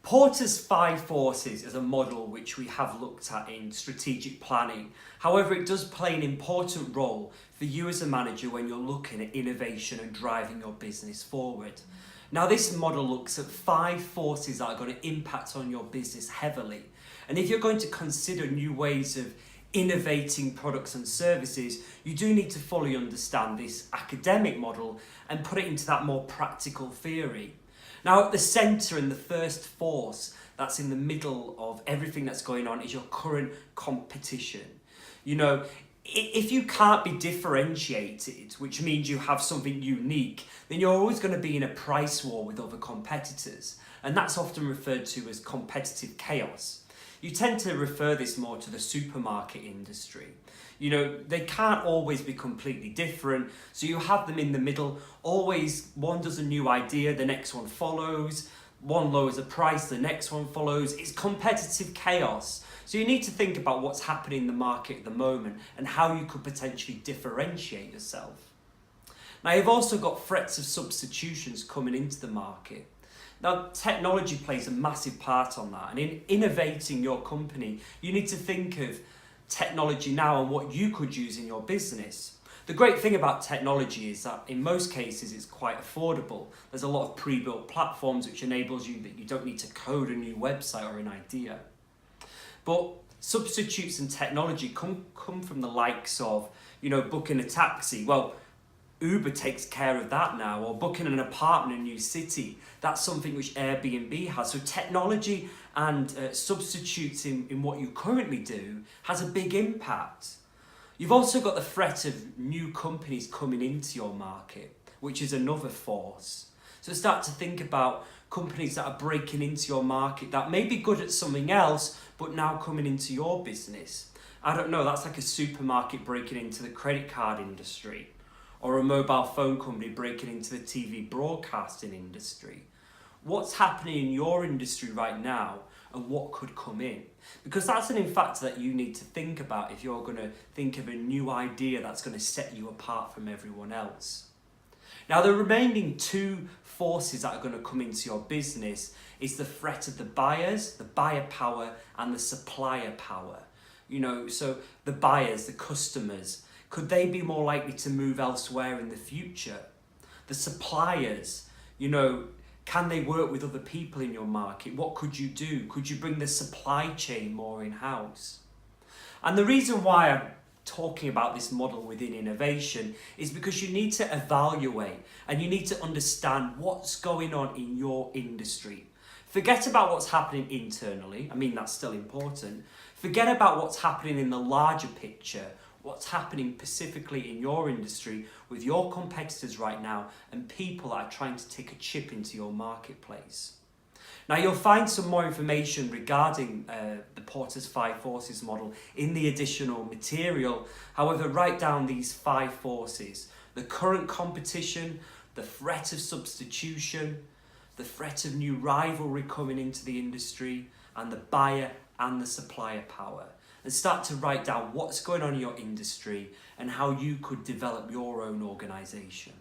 Porter's 5 forces is a model which we have looked at in strategic planning. However, it does play an important role for you as a manager when you're looking at innovation and driving your business forward. Now, this model looks at 5 forces that are going to impact on your business heavily. And if you're going to consider new ways of innovating products and services, you do need to fully understand this academic model and put it into that more practical theory. Now, at the centre and the first force that's in the middle of everything that's going on is your current competition. You know, if you can't be differentiated, which means you have something unique, then you're always going to be in a price war with other competitors. And that's often referred to as competitive chaos. You tend to refer this more to the supermarket industry. You know, they can't always be completely different, so you have them in the middle. Always one does a new idea, the next one follows. One lowers the price, the next one follows. It's competitive chaos. So you need to think about what's happening in the market at the moment and how you could potentially differentiate yourself. Now, you've also got threats of substitutions coming into the market. Now, technology plays a massive part on that, and in innovating your company, you need to think of technology now and what you could use in your business. The great thing about technology is that in most cases it's quite affordable. There's a lot of pre-built platforms which enables you that you don't need to code a new website or an idea. But substitutes in technology come from the likes of, you know, booking a taxi. Well, Uber takes care of that now, or booking an apartment in a new city. That's something which Airbnb has. So technology and substitutes in what you currently do has a big impact. You've also got the threat of new companies coming into your market, which is another force. So start to think about companies that are breaking into your market that may be good at something else, but now coming into your business. I don't know, that's like a supermarket breaking into the credit card industry, or a mobile phone company breaking into the TV broadcasting industry. What's happening in your industry right now and what could come in? Because that's an factor that you need to think about if you're going to think of a new idea that's going to set you apart from everyone else. Now, the remaining 2 forces that are going to come into your business is the threat of the buyers, the buyer power, and the supplier power. You know, so the buyers, the customers, could they be more likely to move elsewhere in the future? The suppliers, you know, can they work with other people in your market? What could you do? Could you bring the supply chain more in-house? And the reason why I'm talking about this model within innovation is because you need to evaluate and you need to understand what's going on in your industry. Forget about what's happening internally. I mean, that's still important. Forget about what's happening in the larger picture, what's happening specifically in your industry with your competitors right now and people that are trying to take a chip into your marketplace. Now, you'll find some more information regarding the Porter's 5 forces model in the additional material. However, write down these 5 forces: the current competition, the threat of substitution, the threat of new rivalry coming into the industry, and the buyer and the supplier power. And start to write down what's going on in your industry and how you could develop your own organisation.